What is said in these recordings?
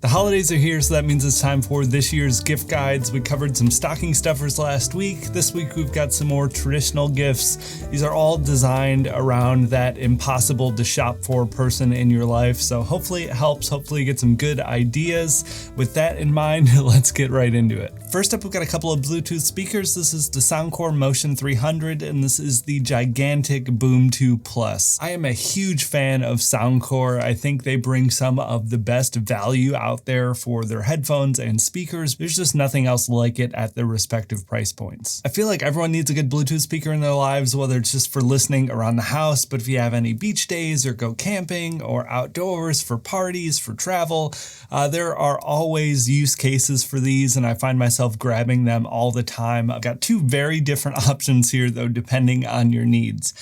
The holidays are here, so that means it's time for this year's gift guides. We covered some stocking stuffers last week. This week we've got some more traditional gifts. These are all designed around that impossible to shop for person in your life. So hopefully it helps. Hopefully you get some good ideas. With that in mind, let's get right into it. First up, we've got a couple of Bluetooth speakers. This is the Soundcore Motion 300, and this is the gigantic Boom 2 Plus. I am a huge fan of Soundcore. I think they bring some of the best value out there for their headphones and speakers. There's just nothing else like it at their respective price points. I feel like everyone needs a good Bluetooth speaker in their lives, whether it's just for listening around the house, but if you have any beach days or go camping or outdoors for parties, for travel, there are always use cases for these, and I find myself grabbing them all the time. I've got two very different options here though, depending on your needs.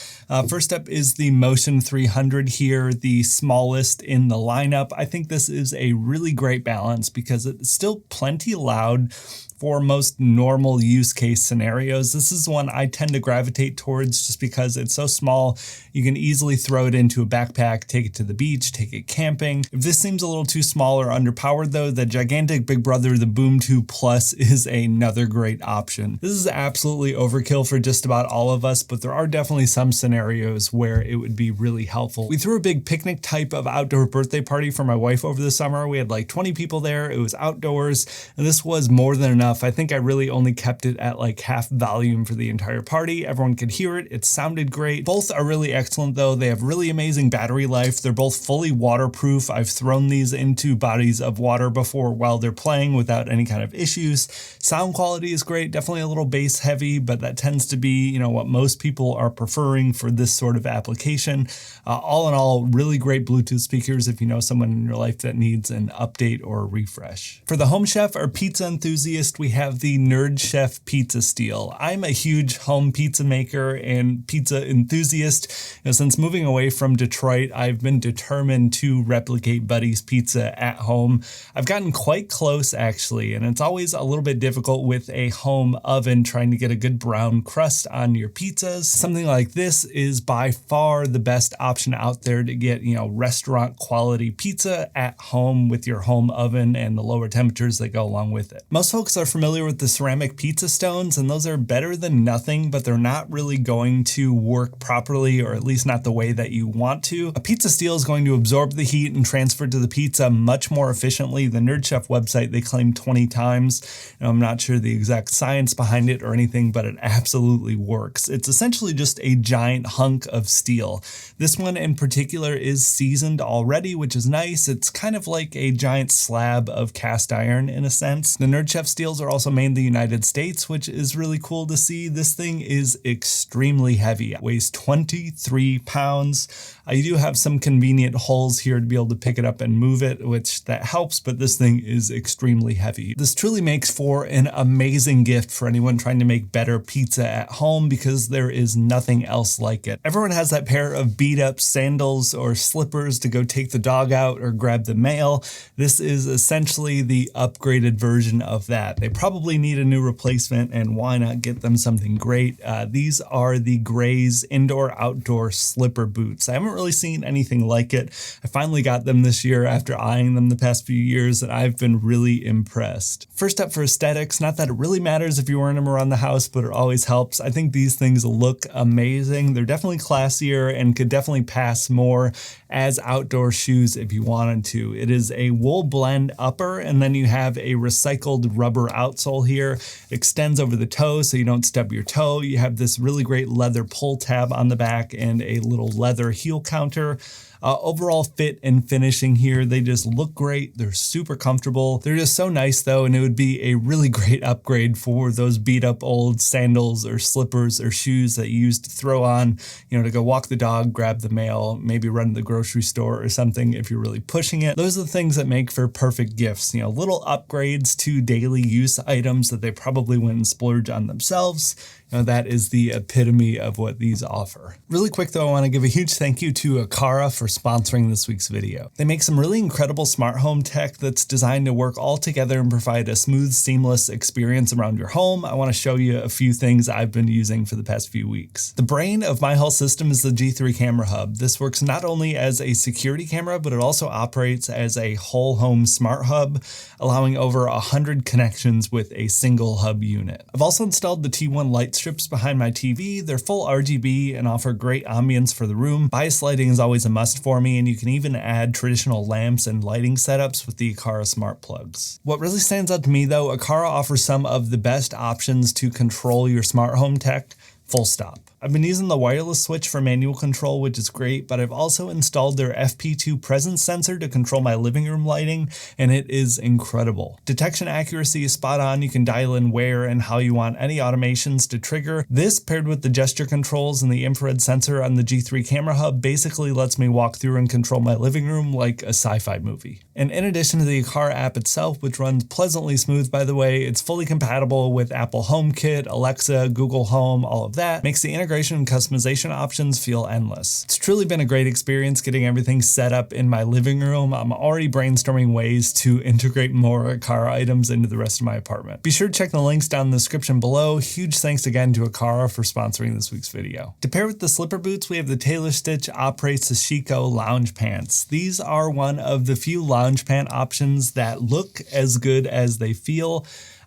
First up is the Motion 300 here, the smallest in the lineup. I think this is a really great balance because it's still plenty loud for most normal use case scenarios. This is one I tend to gravitate towards just because it's so small. You can easily throw it into a backpack, take it to the beach, take it camping. If this seems a little too small or underpowered though, the gigantic big brother, the Boom 2 Plus, is another great option. This is absolutely overkill for just about all of us, but there are definitely some scenarios where it would be really helpful. We threw a big picnic type of outdoor birthday party for my wife over the summer. We had like 20 people there. It was outdoors, and this was more than enough. I think I really only kept it at like half volume for the entire party. Everyone could hear it. It sounded great. Both are really excellent though. They have really amazing battery life. They're both fully waterproof. I've thrown these into bodies of water before while they're playing without any kind of issues. Sound quality is great. Definitely a little bass heavy, but that tends to be, you know, what most people are preferring for this sort of application. All in all, really great Bluetooth speakers if you know someone in your life that needs an update or a refresh. For the home chef or pizza enthusiast, we have the Nerdchef pizza steel. I'm a huge home pizza maker and pizza enthusiast. You know, since moving away from Detroit, I've been determined to replicate Buddy's Pizza at home. I've gotten quite close actually, and it's always a little bit difficult with a home oven trying to get a good brown crust on your pizzas. Something like this is by far the best option out there to get, you know, restaurant quality pizza at home with your home oven and the lower temperatures that go along with it. Most folks are familiar with the ceramic pizza stones, and those are better than nothing, but they're not really going to work properly, or at least not the way that you want to. A pizza steel is going to absorb the heat and transfer it to the pizza much more efficiently. The Nerdchef website, they claim 20 times. You know, I'm not sure the exact science behind it or anything, but it absolutely works. It's essentially just a giant hunk of steel. This one in particular is seasoned already, which is nice. It's kind of like a giant slab of cast iron in a sense. The Nerdchef steels are also made in the United States, which is really cool to see. This thing is extremely heavy. It weighs 23 pounds. You do have some convenient holes here to be able to pick it up and move it, which that helps, but this thing is extremely heavy. This truly makes for an amazing gift for anyone trying to make better pizza at home because there is nothing else like it. Everyone has that pair of beat up sandals or slippers to go take the dog out or grab the mail. This is essentially the upgraded version of that. They probably need a new replacement, and why not get them something great? These are the Gray's indoor-outdoor slipper boots. I haven't really seen anything like it. I finally got them this year after eyeing them the past few years, and I've been really impressed. First up for aesthetics, not that it really matters if you're wearing them around the house, but it always helps. I think these things look amazing. They're definitely classier and could definitely pass more as outdoor shoes if you wanted to. It is a wool blend upper, and then you have a recycled rubber outsole here. It extends over the toe so you don't stub your toe. You have this really great leather pull tab on the back and a little leather heel counter. Overall fit and finishing here, they just look great. They're super comfortable. They're just so nice though, and it would be a really great upgrade for those beat up old sandals or slippers or shoes that you used to throw on, you know, to go walk the dog, grab the mail, maybe run to the grocery store or something if you're really pushing it. Those are the things that make for perfect gifts, you know, little upgrades to daily use items that they probably wouldn't splurge on themselves. that is the epitome of what these offer. Really quick though, I want to give a huge thank you to Aqara for sponsoring this week's video. They make some really incredible smart home tech that's designed to work all together and provide a smooth, seamless experience around your home. I want to show you a few things I've been using for the past few weeks. The brain of my whole system is the G3 camera hub. This works not only as a security camera, but it also operates as a whole home smart hub, allowing over 100 connections with a single hub unit. I've also installed the T1 light strips behind my TV. They're full RGB and offer great ambience for the room. Bias lighting is always a must for me, and you can even add traditional lamps and lighting setups with the Aqara smart plugs. What really stands out to me though, Aqara offers some of the best options to control your smart home tech, full stop. I've been using the wireless switch for manual control, which is great, but I've also installed their FP2 presence sensor to control my living room lighting, and it is incredible. Detection accuracy is spot on. You can dial in where and how you want any automations to trigger. This, paired with the gesture controls and the infrared sensor on the G3 camera hub, basically lets me walk through and control my living room like a sci-fi movie. And in addition to the Aqara app itself, which runs pleasantly smooth by the way, it's fully compatible with Apple HomeKit, Alexa, Google Home, all of that. Makes the integration and customization options feel endless. It's truly been a great experience getting everything set up in my living room. I'm already brainstorming ways to integrate more Aqara items into the rest of my apartment. Be sure to check the links down in the description below. Huge thanks again to Aqara for sponsoring this week's video. To pair with the slipper boots, we have the Tailor Stitch Apres Sashiko lounge pants. These are one of the few lounge pant options that look as good as they feel.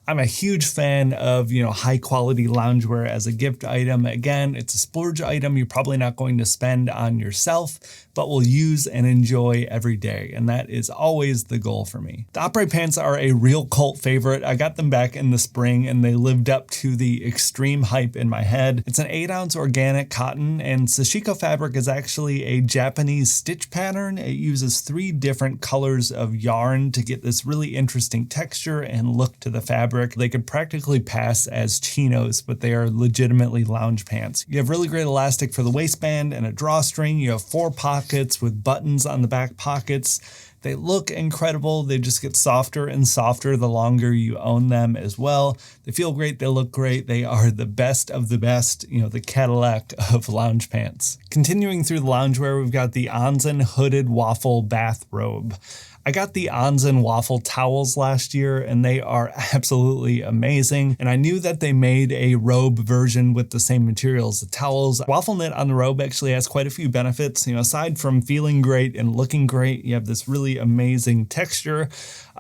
I'm a huge fan of, high quality loungewear as a gift item. Again, it's a splurge item you're probably not going to spend on yourself, but will use and enjoy every day. And that is always the goal for me. The Apres pants are a real cult favorite. I got them back in the spring and they lived up to the extreme hype in my head. It's an 8-ounce organic cotton, and Sashiko fabric is actually a Japanese stitch pattern. It uses 3 different colors of yarn to get this really interesting texture and look to the fabric. They could practically pass as chinos, but they are legitimately lounge pants. You have really great elastic for the waistband and a drawstring. You have 4 pockets with buttons on the back pockets. They look incredible. They just get softer and softer the longer you own them as well. They feel great. They look great. They are the best of the best, the Cadillac of lounge pants. Continuing through the loungewear, we've got the Onsen hooded Waffle bathrobe. I got the Onsen Waffle towels last year and they are absolutely amazing. And I knew that they made a Robe version with the same materials. The towels, waffle knit on the Robe actually has quite a few benefits. Aside from feeling great and looking great, you have this really amazing texture.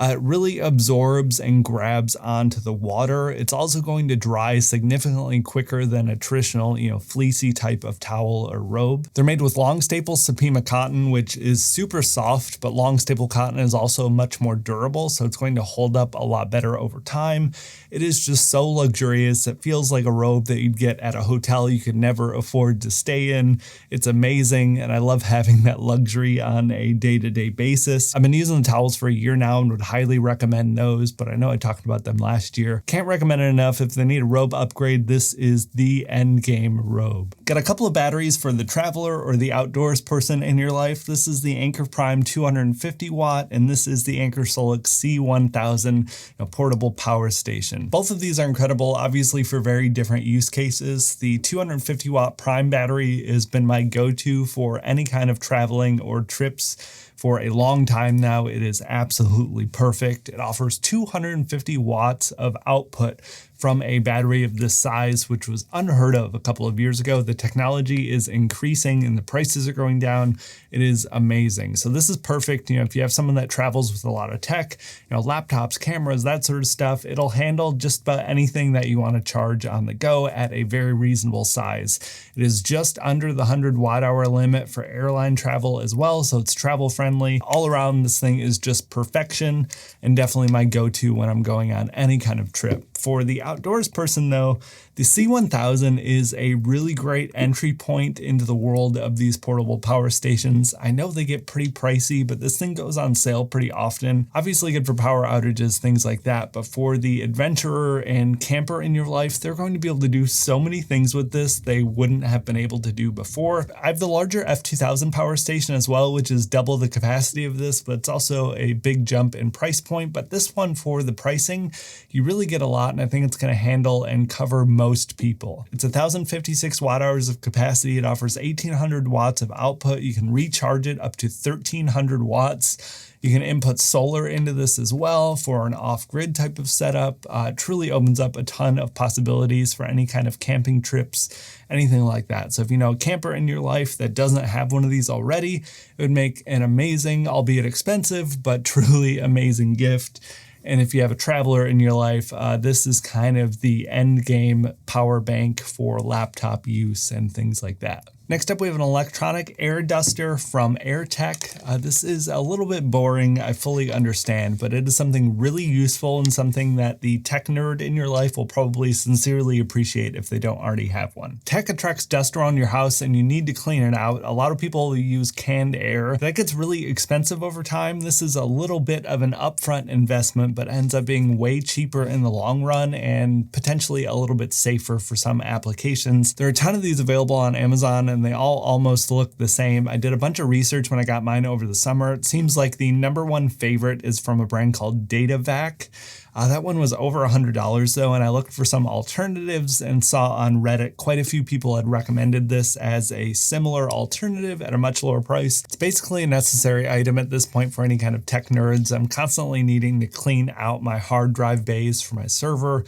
It really absorbs and grabs onto the water. It's also going to dry significantly quicker than a traditional, fleecy type of towel or robe. They're made with long staple Supima cotton, which is super soft, but long staple cotton is also much more durable, so it's going to hold up a lot better over time. It is just so luxurious. It feels like a robe that you'd get at a hotel you could never afford to stay in. It's amazing, and I love having that luxury on a day-to-day basis. I've been using the towels for a year now and would highly recommend those, but I know I talked about them last year. Can't recommend it enough. If they need a robe upgrade, this is the end game robe. Got a couple of batteries for the traveler or the outdoors person in your life. This is the Anker Prime 250 watt, and this is the Anker Solix C1000 portable power station. Both of these are incredible, obviously for very different use cases. The 250 watt Prime battery has been my go-to for any kind of traveling or trips for a long time now. It is absolutely perfect. It offers 250 watts of output from a battery of this size, which was unheard of a couple of years ago. The technology is increasing and the prices are going down. It is amazing. So this is perfect. If you have someone that travels with a lot of tech, laptops, cameras, that sort of stuff, it'll handle just about anything that you want to charge on the go at a very reasonable size. It is just under the 100 watt hour limit for airline travel as well. So it's travel friendly. All around, this thing is just perfection and definitely my go-to when I'm going on any kind of trip. For the outdoors person though, the C1000 is a really great entry point into the world of these portable power stations. I know they get pretty pricey, but this thing goes on sale pretty often. Obviously good for power outages, things like that, but for the adventurer and camper in your life, they're going to be able to do so many things with this they wouldn't have been able to do before. I have the larger F2000 power station as well, which is double the capacity of this, but it's also a big jump in price point. But this one, for the pricing, you really get a lot lot, and I think it's going to handle and cover most people. It's 1,056 watt hours of capacity. It offers 1,800 watts of output. You can recharge it up to 1,300 watts. You can input solar into this as well for an off-grid type of setup. It truly opens up a ton of possibilities for any kind of camping trips, anything like that. So if you know a camper in your life that doesn't have one of these already, it would make an amazing, albeit expensive, but truly amazing gift. And if you have a traveler in your life, this is kind of the end game power bank for laptop use and things like that. Next up, we have an electronic air duster from AirTec. This is a little bit boring, I fully understand, but it is something really useful and something that the tech nerd in your life will probably sincerely appreciate if they don't already have one. Tech attracts dust around your house and you need to clean it out. A lot of people use canned air. That gets really expensive over time. This is a little bit of an upfront investment, but ends up being way cheaper in the long run and potentially a little bit safer for some applications. There are a ton of these available on Amazon, and they all almost look the same. I did a bunch of research when I got mine over the summer. It seems like the #1 favorite is from a brand called DataVac. That one was over $100 though, and I looked for some alternatives and saw on Reddit quite a few people had recommended this as a similar alternative at a much lower price. It's basically a necessary item at this point for any kind of tech nerds. I'm constantly needing to clean out my hard drive bays for my server,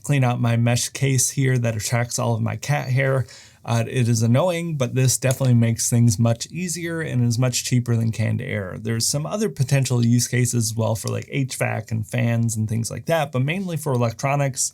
clean out my mesh case here that attracts all of my cat hair. It is annoying, but this definitely makes things much easier and is much cheaper than canned air. There's some other potential use cases as well for like HVAC and fans and things like that, but mainly for electronics.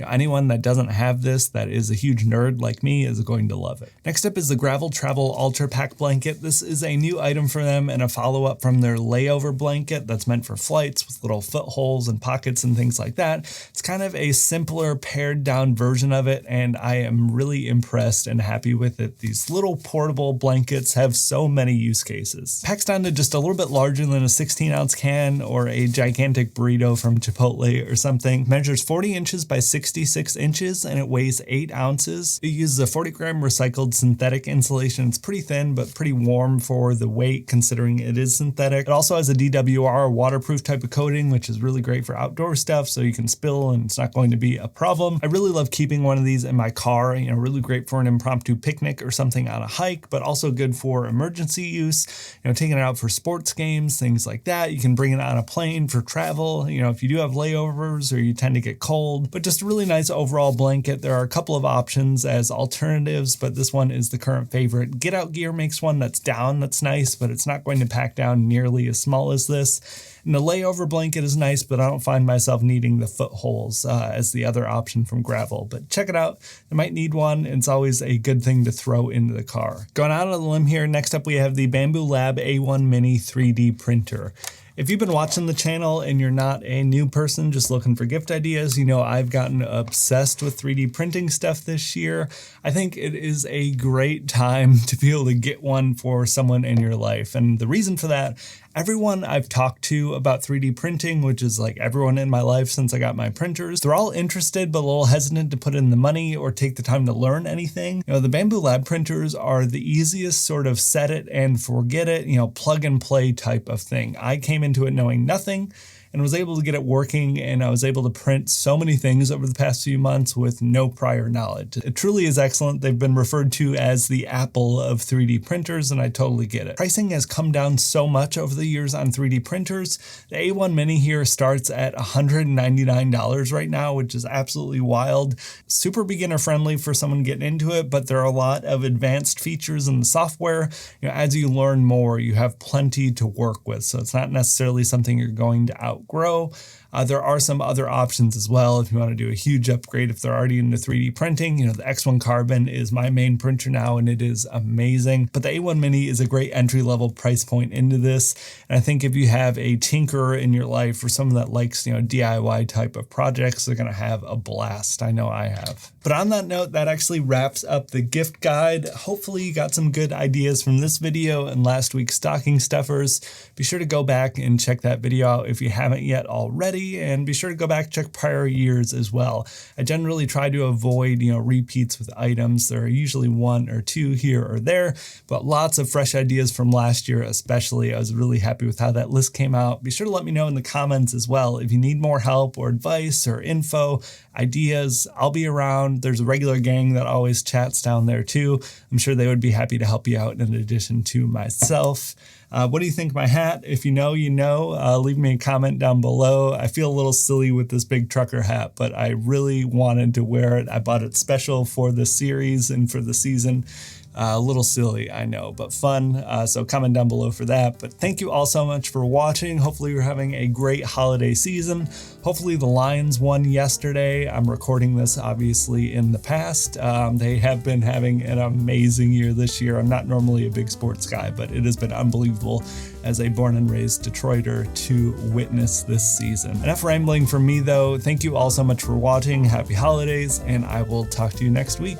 Anyone that doesn't have this that is a huge nerd like me is going to love it. Next up is the Gravel Travel Ultrapak blanket. This is a new item for them and a follow-up from their layover blanket that's meant for flights with little footholes and pockets and things like that. It's kind of a simpler pared down version of it, and I am really impressed and happy with it. These little portable blankets have so many use cases. Packs down to just a little bit larger than a 16-ounce can or a gigantic burrito from Chipotle or something. Measures 40 inches by 66 inches and it weighs 8 ounces. It uses a 40-gram recycled synthetic insulation. It's pretty thin but pretty warm for the weight considering it is synthetic. It also has a DWR waterproof type of coating, which is really great for outdoor stuff, so you can spill and it's not going to be a problem. I really love keeping one of these in my car, really great for an impromptu picnic or something on a hike, but also good for emergency use, taking it out for sports games, things like that. You can bring it on a plane for travel, if you do have layovers or you tend to get cold, but just a really nice overall blanket. There are a couple of options as alternatives, but this one is the current favorite. Get Out Gear makes one that's down, that's nice, but it's not going to pack down nearly as small as this. And the layover blanket is nice, but I don't find myself needing the footholes as the other option from Gravel. But check it out. I might need one. It's always a good thing to throw into the car. Going out on the limb here, next up we have the BambuLab A1 Mini 3D printer. If you've been watching the channel and you're not a new person just looking for gift ideas, I've gotten obsessed with 3D printing stuff this year. I think it is a great time to be able to get one for someone in your life. And the reason for that, everyone I've talked to about 3D printing, which is like everyone in my life since I got my printers, they're all interested but a little hesitant to put in the money or take the time to learn anything. The BambuLab printers are the easiest sort of set it and forget it, plug and play type of thing. I came into it knowing nothing and was able to get it working, and I was able to print so many things over the past few months with no prior knowledge. It truly is excellent. They've been referred to as the Apple of 3D printers, and I totally get it. Pricing has come down so much over the years on 3D printers. The A1 Mini here starts at $199 right now, which is absolutely wild. Super beginner friendly for someone getting into it, but there are a lot of advanced features in the software. As you learn more, you have plenty to work with, so it's not necessarily something you're going to outgrow. There are some other options as well if you want to do a huge upgrade if they're already into 3D printing. The X1 Carbon is my main printer now and it is amazing. But the A1 Mini is a great entry-level price point into this. And I think if you have a tinkerer in your life or someone that likes, DIY type of projects, they're going to have a blast. I know I have. But on that note, that actually wraps up the gift guide. Hopefully you got some good ideas from this video and last week's stocking stuffers. Be sure to go back and check that video out if you haven't haven't yet already, and be sure to go back, check prior years as well. I generally try to avoid, repeats with items. There are usually one or two here or there, but lots of fresh ideas from last year especially. I was really happy with how that list came out. Be sure to let me know in the comments as well if you need more help or advice or info, ideas. I'll be around. There's a regular gang that always chats down there too. I'm sure they would be happy to help you out in addition to myself. What do you think of my hat? If you know, leave me a comment down below. I feel a little silly with this big trucker hat, but I really wanted to wear it. I bought it special for the series and for the season. A little silly, I know, but fun. So comment down below for that. But thank you all so much for watching. Hopefully you're having a great holiday season. Hopefully the Lions won yesterday. I'm recording this obviously in the past. They have been having an amazing year this year. I'm not normally a big sports guy, but it has been unbelievable as a born and raised Detroiter to witness this season. Enough rambling from me though. Thank you all so much for watching. Happy holidays, and I will talk to you next week.